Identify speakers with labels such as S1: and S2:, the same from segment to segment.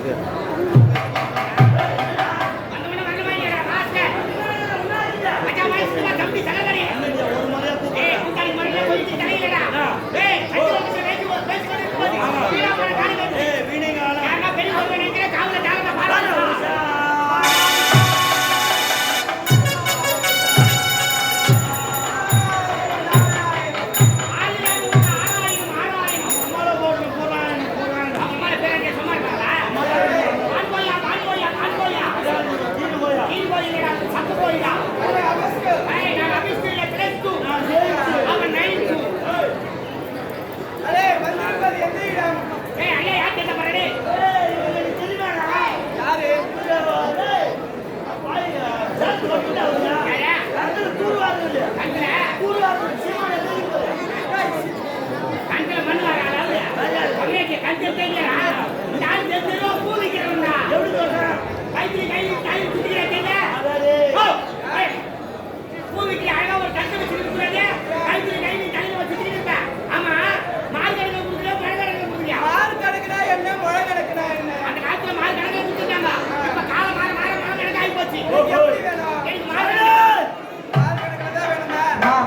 S1: இருக்கு.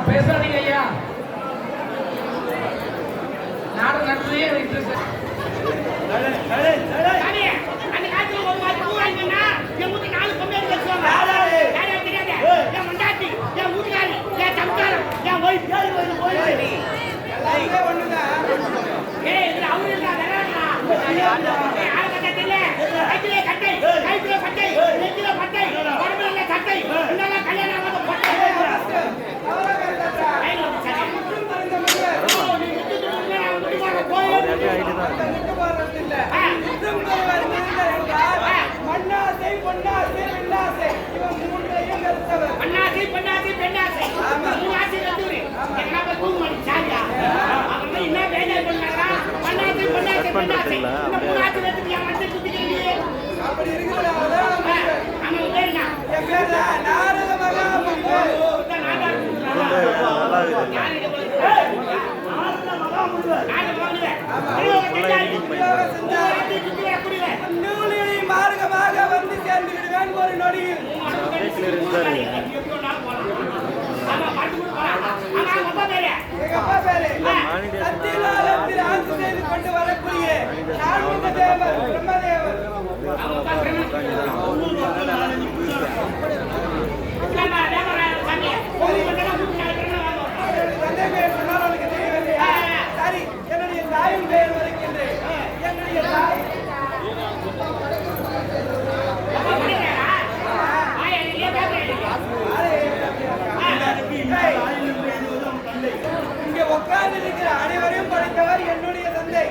S2: பேசாதீங்க ஐயா, நாடு நடந்ததே
S3: மார்க்கமாக வந்து சேர்ந்து விடுவேன் ஒரு நொடியில். சத்தியகாலத்தில் ஆட்சி செய்து கொண்டு வரக்கூடிய நான்கு தேவர் பிரம்மதேவர் சரி, என்னுடைய தாயின் பெயர் வருகின்றேன். என்னுடைய தாய் இங்கே உட்கார்ந்து இருக்கிற அனைவரையும் படித்தவர் என்னுடைய தந்தை.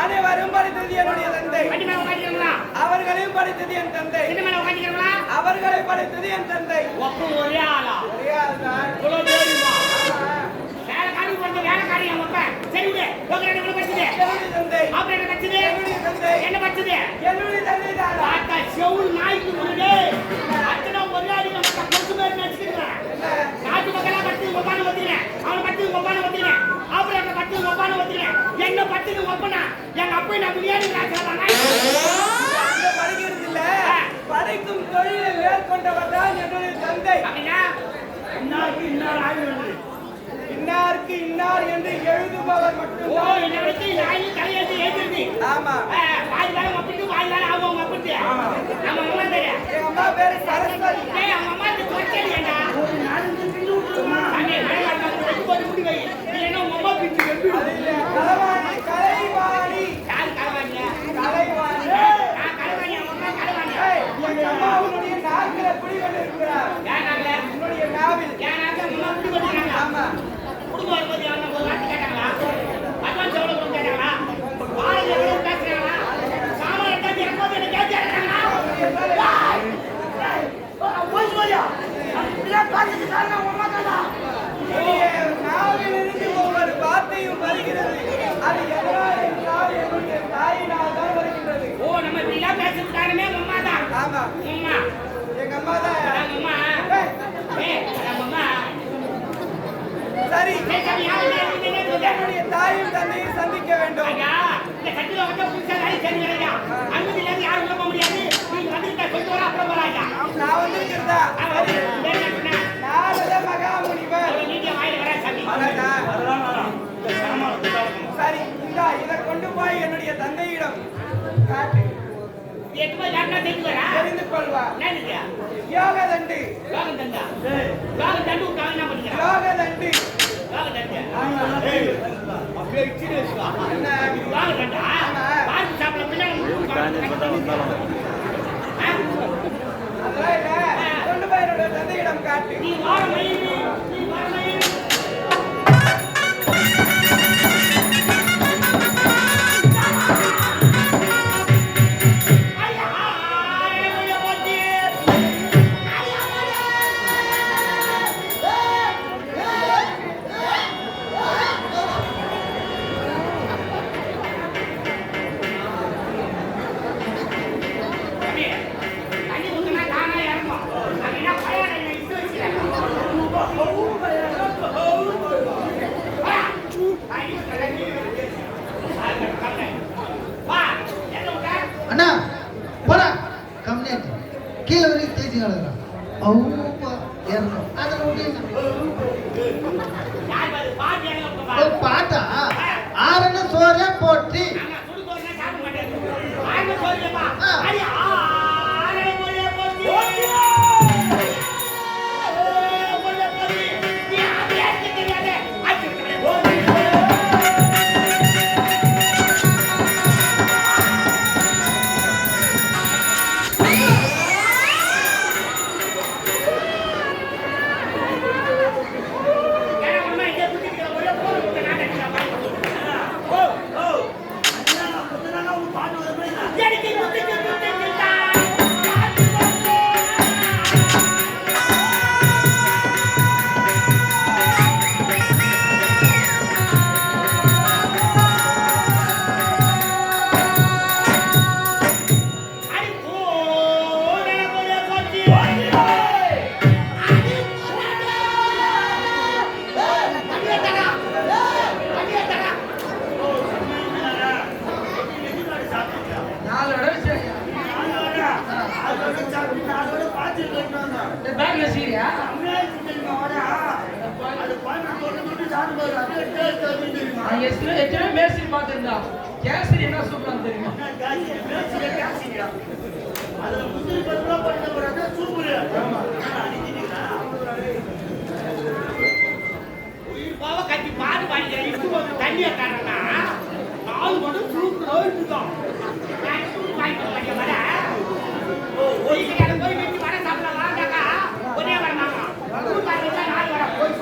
S3: அனைவரும் படித்தது என்னுடைய தந்தை. அவர்களையும் படித்தது என் தந்தை. அவர்களை படித்தது என் தந்தை. ஒரே ஆள் தான். படிக்கும் தொழிலை மேற்கொண்டவர் தான் என்னுடைய தந்தை. இன்னாருக்கு இன்னார் என்று எழுதுபவர் மட்டும்தான். ஆமா, எங்க அம்மா பேரு சரஸ்வதி. கலைவாணி. எங்க அம்மா உன்னுடைய நாக்கில குடி கொண்டு இருக்கிறார். உன்னுடைய நாவில். ஆமா, நாவிலிருந்து ஒவ்வொரு வார்த்தையும் வருகிறது. ஆமா
S2: அம்மா
S3: எங்க அம்மா தான்.
S2: அம்மா
S3: ஏய்,
S2: ஏய் அம்மா
S3: சரி
S2: சரி யாரு
S3: என்னுடைய தாயும் தந்தையும் சந்திக்க வேண்டும்.
S2: ஐயா இந்த கட்டில வந்து புதுசா லைட் செஞ்சீங்க அனுமதி இல்லாம யாரும் உள்ள போக முடியாது நீங்க வந்துட்டா கொஞ்சம் வர அப்புறம் வராங்க
S3: நான் வந்திருக்கிறதா நாரத மகாமுனிவர்.
S2: நீங்க வாயில வரா சாமி
S3: அழகா. சரி இந்தா இதை கொண்டு போய் என்னுடைய தந்தையிடம் காட்டு.
S2: எட்டு போய் யாருன்னா தெரிஞ்சு வரா
S3: தெரிந்து கொள்வா.
S2: என்னங்க
S3: யோக தண்டு
S2: யோகம் தண்டா யோகம் தண்டு விட்டாங்க என்ன பண்ணிக்கிறா
S3: யோக தண்டு
S2: யோகம் தண்டு
S3: என்ன
S2: யோகம் தண்டா பாத்து சாப்பிட பின்னாடி
S3: அதெல்லாம் இல்ல. கொண்டு போய் என்னுடைய தந்தையிடம் காட்டு.
S2: நீ வார மயில் நீ வார மயில்
S1: அண்ணா போடா கம்ப்ளைண்ட் கீழே வரைக்கும் தேய்ச்சி கிடக்குறான் அவங்க ஏறணும் அதில் ஒரு பாட்டா ஆறுன்னு சோறே போட்டு
S2: பேக்ல சீரியா எத்தனை மேஸ்திரி பார்த்துருந்தா கேசரி என்ன சூப்பராக தெரியுமா கட்டி பாடு வாங்கி தண்ணியை தரனா நாலு மட்டும் சூப்பராக இருக்குதான் வாங்கி வர போய் வச்சு வர சாப்பிடலாம் வாங்காக்கா ஒரே வரமாங்க நாலு வர போய்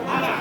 S2: ஆமா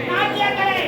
S2: நாட்டியக்கலை